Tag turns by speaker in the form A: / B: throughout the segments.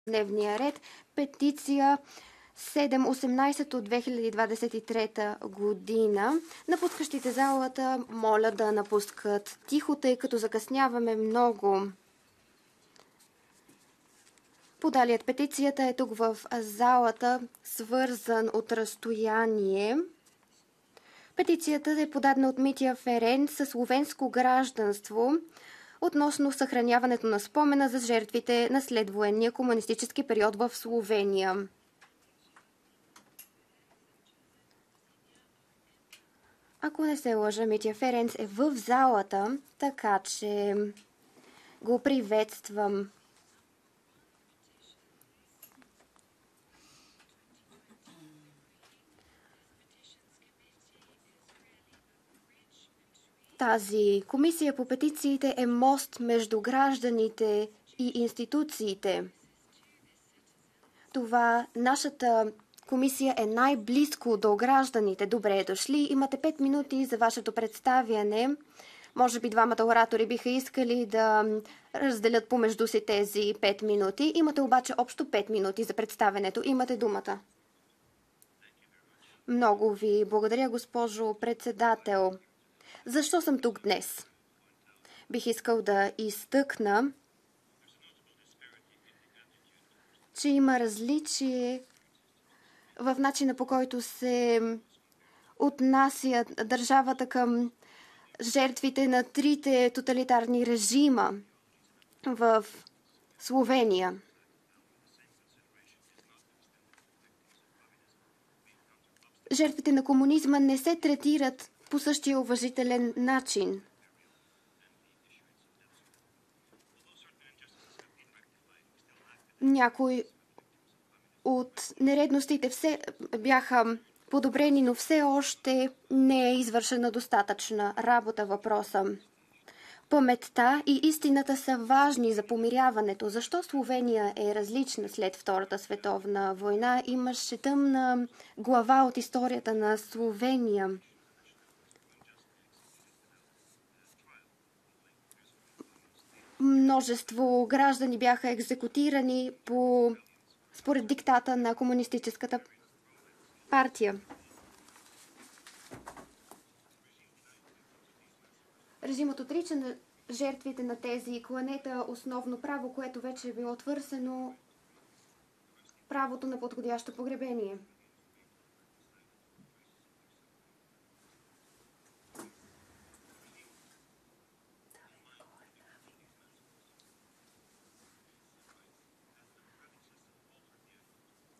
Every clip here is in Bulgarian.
A: дневния ред. Петиция 718 от 2023 година. Напускащите залата моля да напускат тихо, тъй като закъсняваме много. Подалият петицията е тук в залата, свързан от разстояние. Петицията е подадена от Митя Ферен със словенско гражданство относно съхраняването на спомена за жертвите на следвоенния комунистически период в Словения. Ако не се лъжа, Митя Ференц е в залата, така че го приветствам. Тази комисия по петициите е мост между гражданите и институциите. Това нашата комисия е най-близко до гражданите. Добре дошли. Имате 5 минути за вашето представяне. Може би двамата оратори биха искали да разделят помежду си тези 5 минути. Имате обаче общо 5 минути за представянето. Имате думата. Много ви благодаря, госпожо председател. Защо съм тук днес? Бих искал да изтъкна, че има различие в начина, по който се отнася държавата към жертвите на трите тоталитарни режима в Словения. Жертвите на комунизма не се третират по същия уважителен начин. Някои от нередностите все бяха подобрени, но все още не е извършена достатъчна работа въпроса. Паметта и истината са важни за помиряването. Защо Словения е различна след Втората световна война? Имаше тъмна глава от историята на Словения. Множество граждани бяха екзекутирани според диктата на комунистическата партия. Режимът отрича на жертвите на тези кланета основно право, което вече е било търсено, правото на подходящо погребение.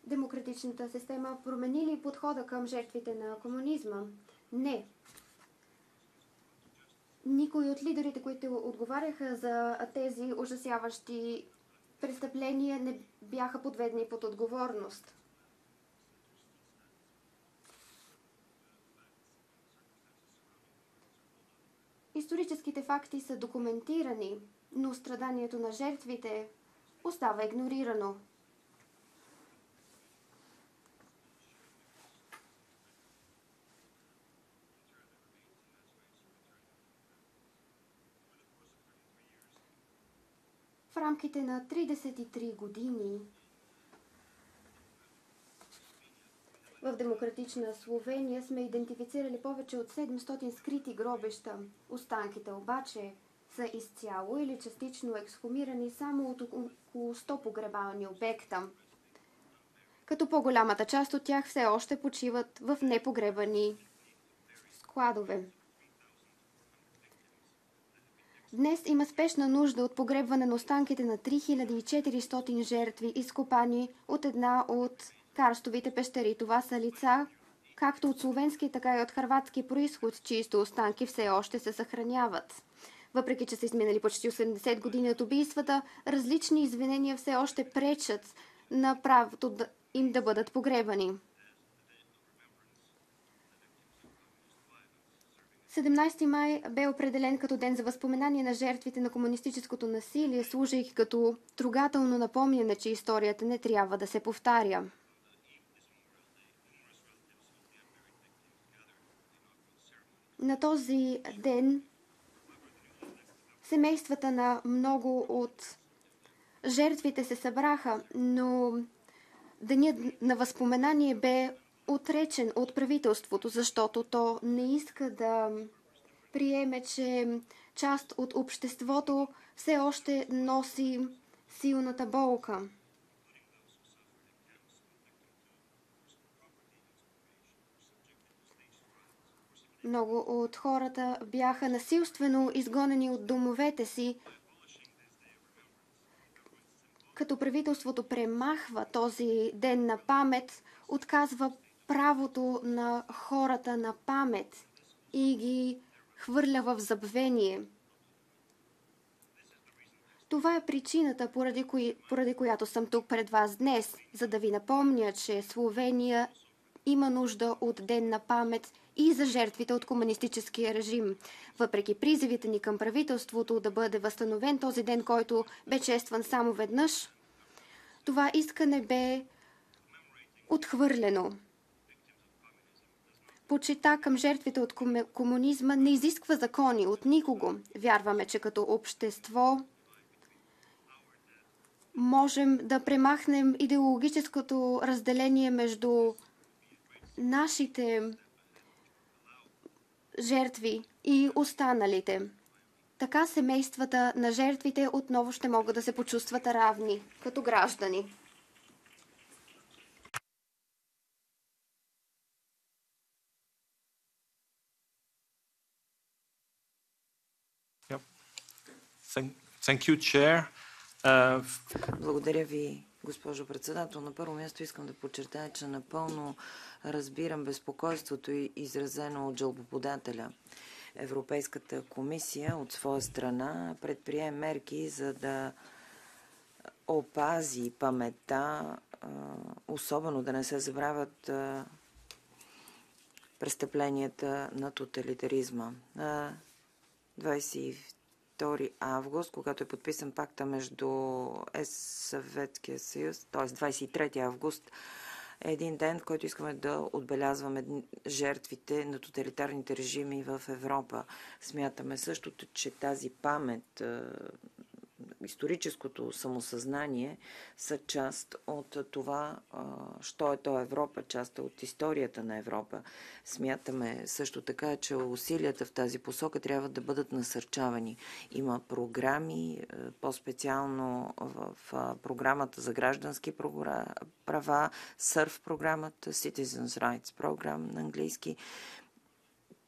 A: Демократичната система промени ли подхода към жертвите на комунизма? Не. Никой от лидерите, които отговаряха за тези ужасяващи престъпления, не бяха подведени под отговорност. Историческите факти са документирани, но страданието на жертвите остава игнорирано. В рамките на 33 години в демократична Словения сме идентифицирали повече от 700 скрити гробища. Останките обаче са изцяло или частично ексхумирани само от около 100 погребални обекта, като по-голямата част от тях все още почиват в непогребани складове. Днес има спешна нужда от погребване на останките на 3400 жертви, изкопани от една от карстовите пещери. Това са лица, както от словенски, така и от хърватски произход, чието останки все още се съхраняват. Въпреки че са изминали почти 80 години от убийствата, различни извинения все още пречат на правото им да бъдат погребани. 17 май бе определен като ден за възпоменание на жертвите на комунистическото насилие, служейки като трогателно напомняне, че историята не трябва да се повтаря. На този ден семействата на много от Жертвите се събраха, но денят на възпоменание бе отречен от правителството, защото то не иска да приеме, че част от обществото все още носи силната болка. Много от хората бяха насилствено изгонени от домовете си, като правителството премахва този ден на памет, отказва правото на хората на памет и ги хвърля в забвение. Това е причината, поради която съм тук пред вас днес, за да ви напомня, че Словения има нужда от ден на памет и за жертвите от комунистическия режим. Въпреки призивите ни към правителството да бъде възстановен този ден, който бе честван само веднъж, това искане бе отхвърлено. Почита към жертвите от комунизма не изисква закони от никого. Вярваме, че като общество можем да премахнем идеологическото разделение между нашите жертви и останалите. Така семействата на жертвите отново ще могат да се почувстват равни като граждани.
B: Thank you, Chair.
C: Благодаря ви, госпожо председател. На първо място искам да подчертая, че напълно разбирам безпокойството изразено от жалбоподателя. Европейската комисия от своя страна предприе мерки, за да опази паметта, особено да не се забравят престъпленията на тоталитаризма. На 22 август, когато е подписан пакта между Съветския съюз, т.е. 23 август, е един ден, в който искаме да отбелязваме жертвите на тоталитарните режими в Европа. Смятаме същото, че тази памет, историческото самосъзнание са част от това, що е то Европа, част от историята на Европа. Смятаме също така, че усилията в тази посока трябва да бъдат насърчавани. Има програми, по-специално в програмата за граждански права, СърФ програмата, Citizens Rights Program на английски.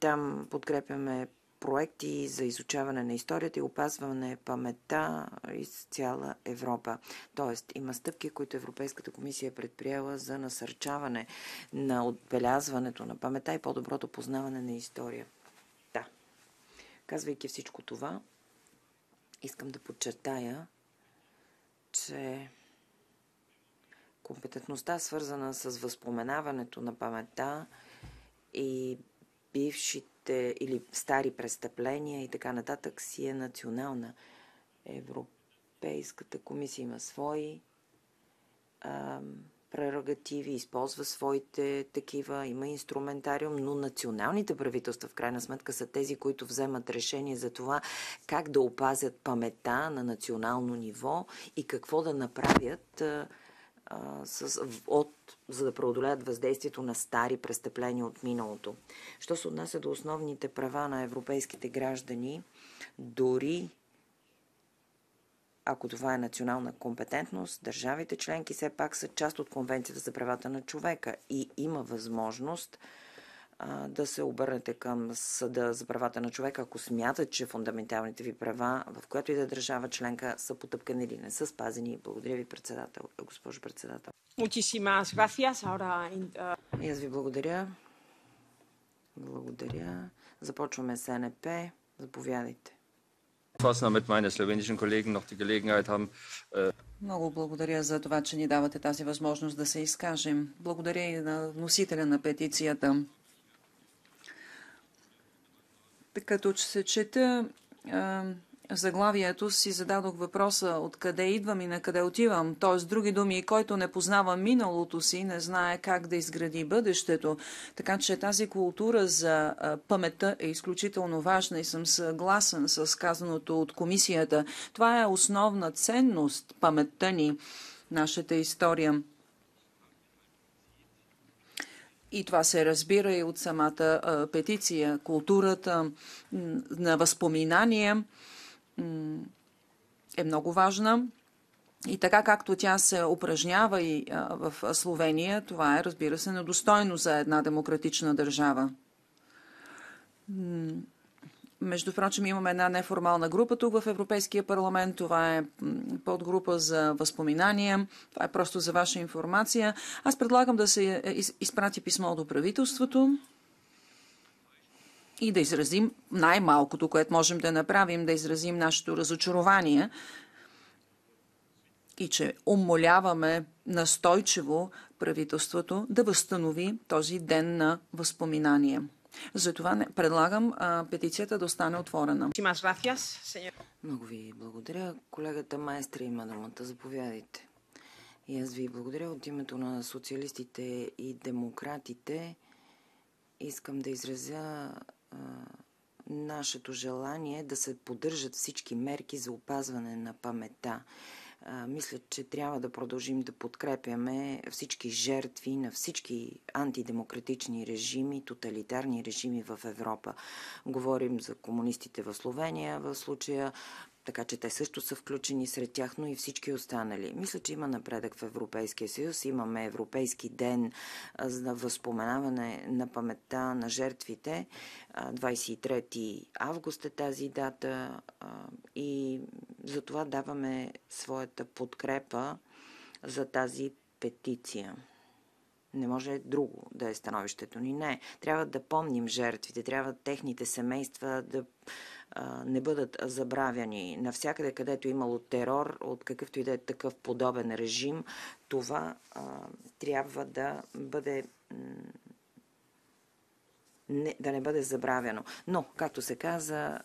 C: Там подкрепяме проекти за изучаване на историята и опазване паметта из цяла Европа. Тоест, има стъпки, които Европейската комисия е предприела за насърчаване на отбелязването на паметта и по-доброто познаване на история. Да. Казвайки всичко това, искам да подчертая, че компетентността, свързана с възпоменаването на паметта и бившите или стари престъпления и така нататък си е национална. Европейската комисия има свои прерогативи, използва своите такива, има инструментариум, но националните правителства в крайна сметка са тези, които вземат решение за това как да опазят паметта на национално ниво и какво да направят за да преодолеят въздействието на стари престъпления от миналото. Що се отнася до основните права на европейските граждани, дори ако това е национална компетентност, държавите членки все пак са част от Конвенцията за правата на човека и има възможност да се обърнете към Съда за правата на човека, ако смятат, че фундаменталните ви права, в която и да държава членка, са потъпкани или не са спазени. Благодаря ви, госпожо председател. И аз ви благодаря. Благодаря. Започваме с НП. Заповядайте.
D: Много благодаря за това, че ни давате тази възможност да се изкажем. Благодаря и на носителя на петицията. Като че се чета заглавието си зададох въпроса откъде идвам и на къде отивам. Т.е. с други думи, който не познава миналото си, не знае как да изгради бъдещето. Така че тази култура за паметта е изключително важна и съм съгласен с казаното от комисията. Това е основна ценност, паметта ни, нашата история. И това се разбира и от самата петиция. Културата на възпоминание е много важна. И така както тя се упражнява и в Словения, това е, разбира се, недостойно за една демократична държава. Между прочим, имаме една неформална група тук в Европейския парламент. Това е подгрупа за възпоминания. Това е просто за ваша информация. Аз предлагам да се изпрати писмо до правителството и да изразим най-малкото, което можем да направим, да изразим нашето разочарование и че умоляваме настойчиво правителството да възстанови този ден на възпоминание. Затова предлагам петицията да остане отворена.
C: Много ви благодаря. Колегата Маестра има думата. Заповядайте. И аз ви благодаря от името на социалистите и демократите. Искам да изразя нашето желание да се поддържат всички мерки за опазване на паметта. Мисля, че трябва да продължим да подкрепяме всички жертви на всички антидемократични режими, тоталитарни режими в Европа. Говорим за комунистите в Словения в случая, така че те също са включени сред тях, но и всички останали. Мисля, че има напредък в Европейския съюз. Имаме Европейски ден за възпоменаване на паметта на жертвите. 23 август е тази дата и за това даваме своята подкрепа за тази петиция. Не може друго да е становището ни. Не. Трябва да помним жертвите, трябва техните семейства да не бъдат забравяни. Навсякъде, където е имало терор, от какъвто и да е такъв подобен режим, това трябва да бъде да не бъде забравяно. Но, както се каза,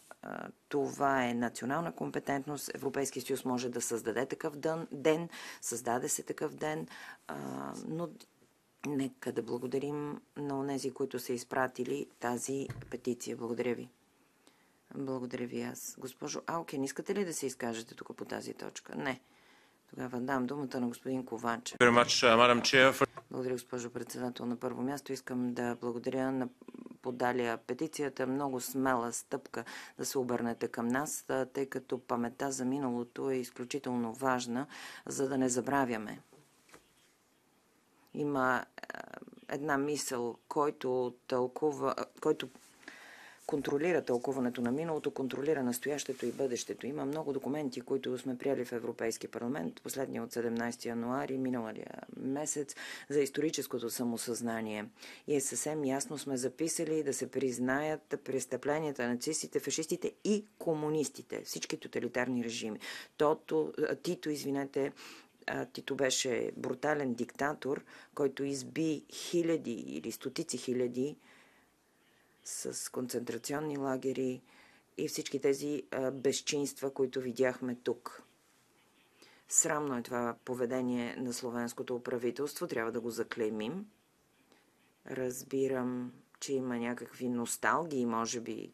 C: това е национална компетентност. Европейския съюз може да създаде такъв ден, създаде се такъв ден, но нека да благодарим на онези, които са изпратили тази петиция. Благодаря ви. Благодаря ви аз. Госпожо Алкен, искате ли да се изкажете тук по тази точка? Не. Тогава дам думата на господин Ковачев. Благодаря, госпожо председател. На първо място искам да благодаря на подалия петицията. Много смела стъпка да се обърнете към нас, тъй като паметта за миналото е изключително важна, за да не забравяме. Има една мисъл, който контролира тълкуването на миналото, контролира настоящето и бъдещето. Има много документи, които сме приели в Европейския парламент, последния от 17 януари, миналия месец, за историческото самосъзнание. И съвсем ясно сме записали да се признаят престъпленията на нацистите, фашистите и комунистите, всички тоталитарни режими. Тито беше брутален диктатор, който изби хиляди или стотици хиляди с концентрационни лагери и всички тези безчинства, които видяхме тук. Срамно е това поведение на словенското правителство, трябва да го заклеймим. Разбирам, че има някакви носталгии, може би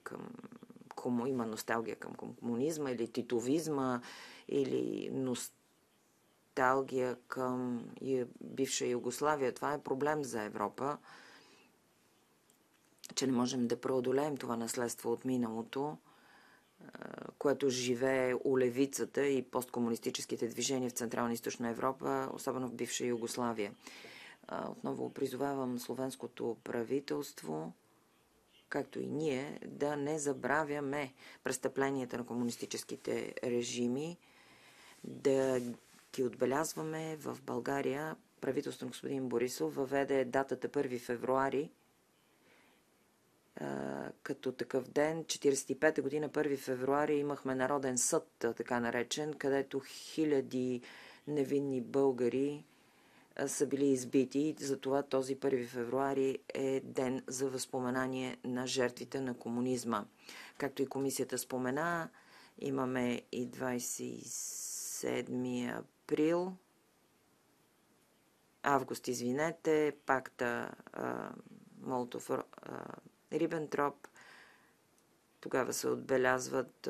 C: има носталгия към комунизма или титовизма, или носталгия към бивша Югославия. Това е проблем за Европа, че не можем да преодолеем това наследство от миналото, което живее у левицата и посткомунистическите движения в Централна и Източна Европа, особено в бивша Югославия. Отново призовавам словенското правителство, както и ние, да не забравяме престъпленията на комунистическите режими, да ги отбелязваме. В България правителството на господин Борисов въведе датата 1 февруари като такъв ден. 1945 година, 1 февруари, имахме народен съд, така наречен, където хиляди невинни българи са били избити. Затова този 1 февруари е ден за възпоменание на жертвите на комунизма. Както и комисията спомена, Имаме и 27 април, август, извинете, пакта Молотов-Рибентроп. Тогава се отбелязват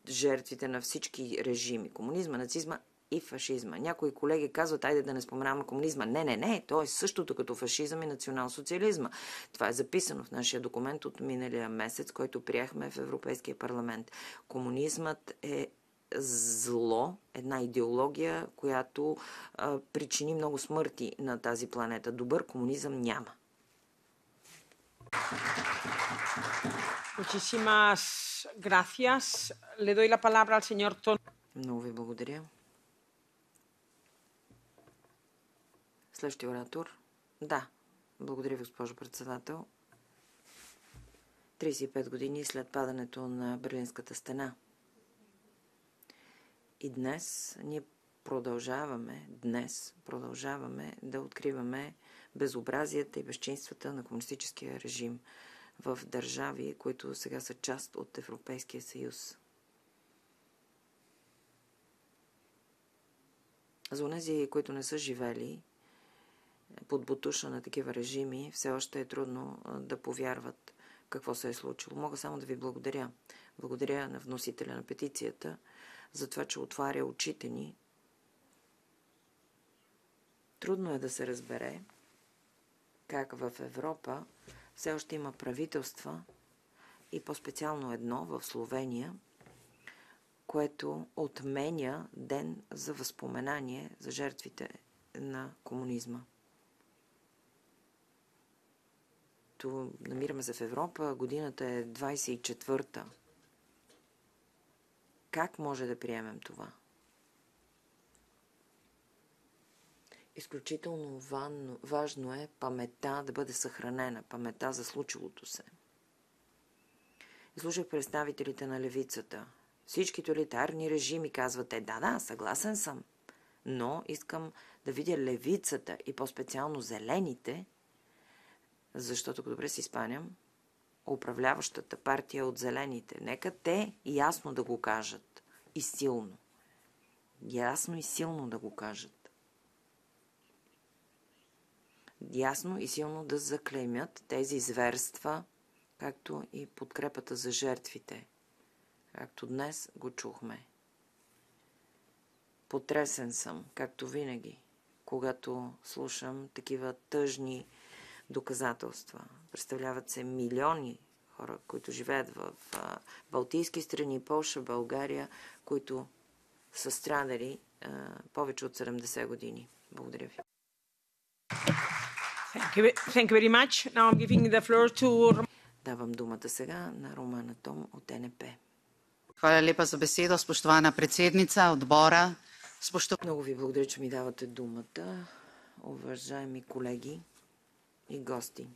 C: жертвите на всички режими. Комунизма, нацизма и фашизма. Някои колеги казват, айде да не споменаваме комунизма. Не. То е същото като фашизъм и национал-социализма. Това е записано в нашия документ от миналия месец, който приехме в Европейския парламент. Комунизмът е зло, една идеология, която причини много смърти на тази планета. Добър комунизъм няма.
E: Muchísimas gracias. Le doy la palabra al señor Ton.
C: Много ви благодаря. Следващия оратор. Да, благодаря ви, госпожо председател. 35 години след падането на Берлинската стена. И днес ние продължаваме да откриваме безобразията и безчинствата на комунистическия режим в държави, които сега са част от Европейския съюз. За онези, които не са живели под бутуша на такива режими, все още е трудно да повярват какво се е случило. Мога само да ви благодаря. Благодаря на вносителя на петицията за това, че отваря очите ни. Трудно е да се разбере как в Европа все още има правителства и по-специално едно в Словения, което отменя ден за възпоменание за жертвите на комунизма. То намираме се в Европа, годината е 24-та. Как може да приемем това? Изключително важно е паметта да бъде съхранена, паметта за случилото се. Слушах представителите на левицата. Всички тоталитарни режими казвате, да, съгласен съм, но искам да видя левицата и по-специално зелените, защото, ако добре си спомням, управляващата партия от зелените, нека те ясно да го кажат и силно. Ясно и силно да го кажат. Ясно и силно да заклеймят тези зверства, както и подкрепата за жертвите, както днес го чухме. Потресен съм, както винаги, когато слушам такива тъжни доказателства. Представляват се милиони хора, които живеят в балтийски страни, Полша, България, които са страдали повече от 70 години. Благодаря ви.
E: Thank you very much. Now I'm giving the floor to...
C: Давам думата сега на Романа Том от НП.
F: Hvala lepa za besedo, spoštovana predsednica odbora.
C: Много ви благодаря, че ми давате думата, уважаеми колеги и гости.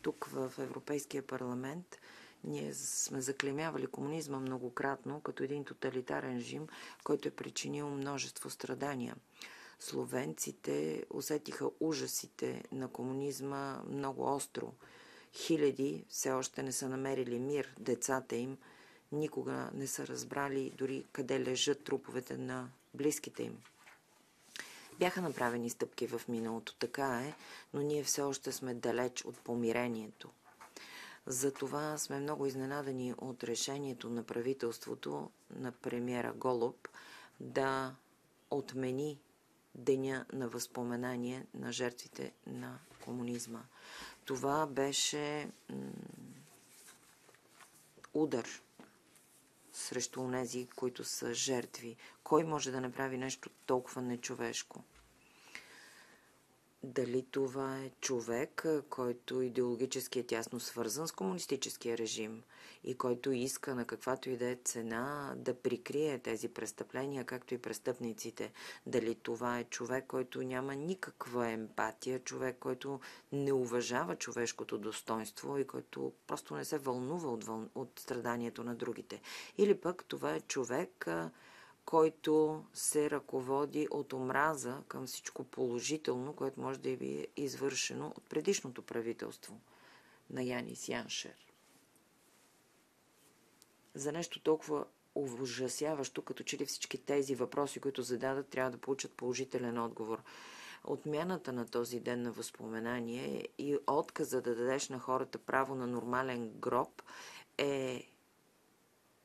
C: Тук в Европейския парламент ние сме заклеймявали комунизма многократно като един тоталитарен режим, който е причинил множество страдания. Словенците усетиха ужасите на комунизма много остро. Хиляди все още не са намерили мир. Децата им никога не са разбрали дори къде лежат труповете на близките им. Бяха направени стъпки в миналото, така е, но ние все още сме далеч от помирението. Затова сме много изненадани от решението на правителството на премиера Голуб да отмени деня на възпоменание на жертвите на комунизма. Това беше удар срещу онези, които са жертви. Кой може да направи нещо толкова нечовешко? Дали това е човек, който идеологически е тясно свързан с комунистическия режим и който иска на каквато и да е цена да прикрие тези престъпления, както и престъпниците? Дали това е човек, който няма никаква емпатия, човек, който не уважава човешкото достоинство и който просто не се вълнува от страданието на другите? Или пък това е човек, който се ръководи от омраза към всичко положително, което може да е извършено от предишното правителство на Янис Яншер. за нещо толкова ужасяващо, като че ли всички тези въпроси, които зададат, трябва да получат положителен отговор. Отмяната на този ден на възпоменание и отказа да дадеш на хората право на нормален гроб е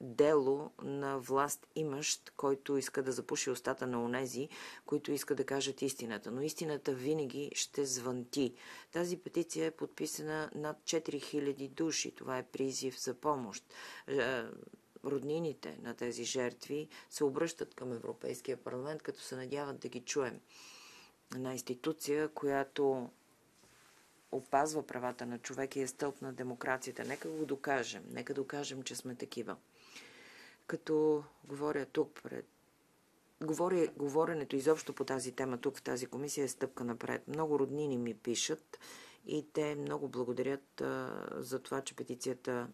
C: дело на власт имащ, който иска да запуши устата на онези, които иска да кажат истината. Но истината винаги ще звънти. Тази петиция е подписана над 4000 души. Това е призив за помощ. Роднините на тези жертви се обръщат към Европейския парламент, като се надяват да ги чуем. Една институция, която опазва правата на човека и е стълб на демокрацията. Нека го докажем. Нека докажем, че сме такива. Като говоря тук говоренето изобщо по тази тема тук в тази комисия е стъпка напред. Много роднини ми пишат и те много благодарят за това, че петицията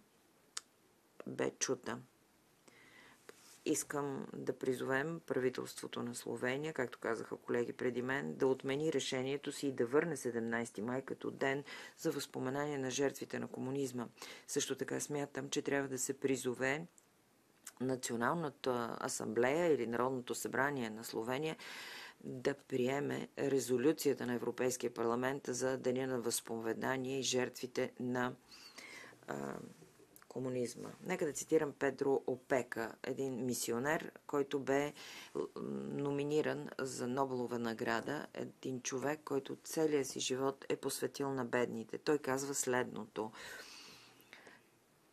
C: бе чута. Искам да призовем правителството на Словения, както казаха колеги преди мен, да отмени решението си и да върне 17 май като ден за възпоменание на жертвите на комунизма. Също така смятам, че трябва да се призове Националната асамблея или Народното събрание на Словения да приеме резолюцията на Европейския парламент за Деня на възпоменание и жертвите на комунизма. Нека да цитирам Педро Опека, един мисионер, който бе номиниран за Нобелова награда, един човек, който целия си живот е посветил на бедните. Той казва следното.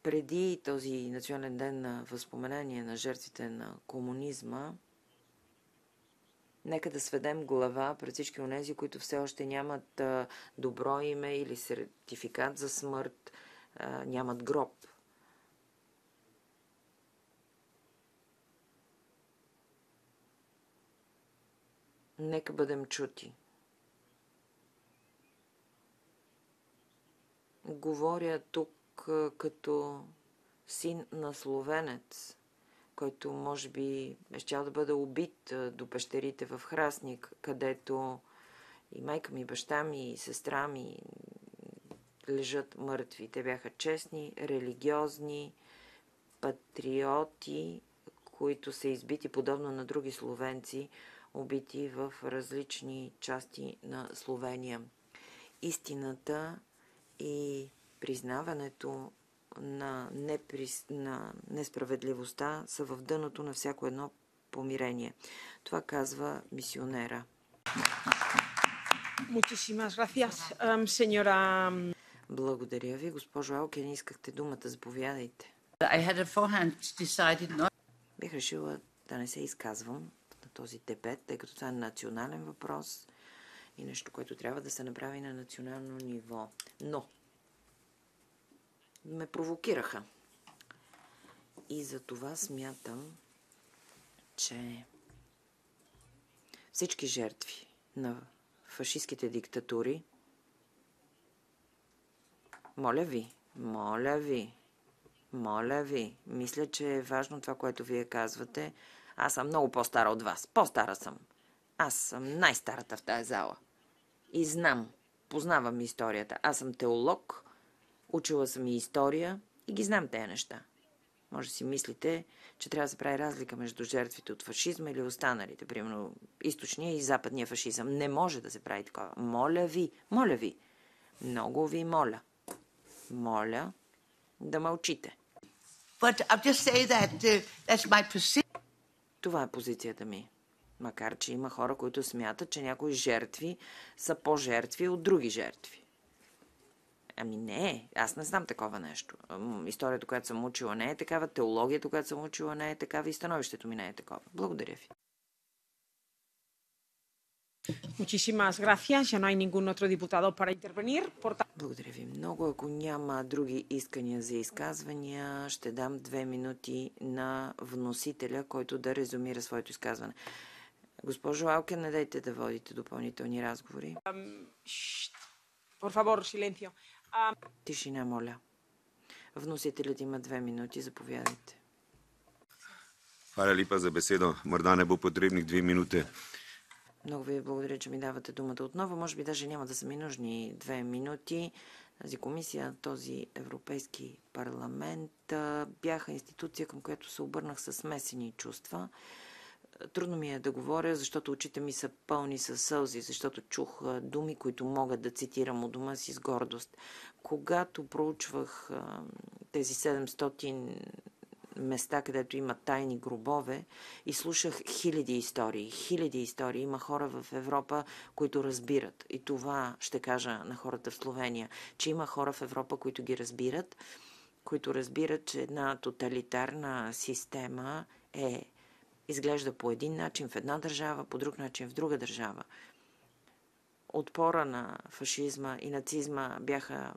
C: Преди този национален ден на възпоменание на жертвите на комунизма, нека да сведем глава пред всички онези, които все още нямат добро име или сертификат за смърт, нямат гроб. Нека бъдем чути. Говоря тук като син на словенец, който може би е щял да бъде убит до пещерите в Храстник, където и майка ми, баща ми, и сестра ми лежат мъртви. Те бяха честни, религиозни, патриоти, които са избити подобно на други словенци, убити в различни части на Словения. Истината и признаването на несправедливостта са в дъното на всяко едно помирение. Това казва мисионера. Благодаря ви. Госпожо Алкен, искахте думата. Заповядайте. Бих решила да не се изказвам на този дебет, тъй като това е национален въпрос и нещо, което трябва да се направи на национално ниво. Но ме провокираха. И за това смятам, че всички жертви на фашистските диктатури, моля ви, мисля, че е важно това, което вие казвате. Аз съм много по-стара от вас. По-стара съм. Аз съм най-старата в тази зала. И познавам историята. Аз съм теолог, учила съм и история и ги знам тези неща. Може да си мислите, че трябва да се прави разлика между жертвите от фашизма или останалите, примерно източния и западния фашизъм. Не може да се прави такова. Моля ви, много ви моля да мълчите. Това е позицията ми. Макар че има хора, които смятат, че някои жертви са по-жертви от други жертви. Ами не, аз не знам такова нещо. Историята, която съм учила, не е такава, теологията, която съм учила, не е такава и становището ми не е такова. Благодаря ви.
E: Muchísimas gracias. Ya no hay ningún otro diputado para intervenir.
C: Благодаря ви много. Ако няма други искания за изказвания, ще дам 2 минути на вносителя, който да резюмира своето изказване. Госпожо Алкен, не дайте да водите допълнителни разговори.
E: Por favor, silencio.
C: Тишина, моля. Вносителят има 2 минути. Заповядайте.
G: Hvala lepa za besedo. Morda ne bo potrebnih 2 minute.
C: Много ви благодаря, че ми давате думата отново. Може би даже няма да са ми нужни 2 минути. Тази комисия, този Европейски парламент бяха институция, към която се обърнах с смесени чувства. Трудно ми е да говоря, защото очите ми са пълни със сълзи, защото чух думи, които могат да цитирам у дома си с гордост. Когато проучвах тези 700 места, където има тайни гробове, и слушах хиляди истории. Хиляди истории. Има хора в Европа, които разбират. И това ще кажа на хората в Словения, че има хора в Европа, които ги разбират, които разбират, че една тоталитарна система изглежда по един начин в една държава, по друг начин в друга държава. Отпора на фашизма и нацизма бяха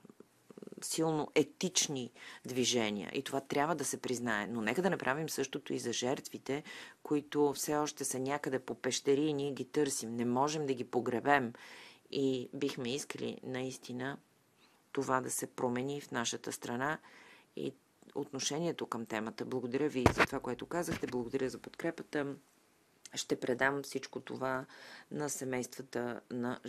C: силно етични движения и това трябва да се признае. Но нека да направим същото и за жертвите, които все още са някъде по пещери и ние ги търсим. Не можем да ги погребем и бихме искали наистина това да се промени в нашата страна и отношението към темата. Благодаря ви за това, което казахте. Благодаря за подкрепата. Ще предам всичко това на семействата на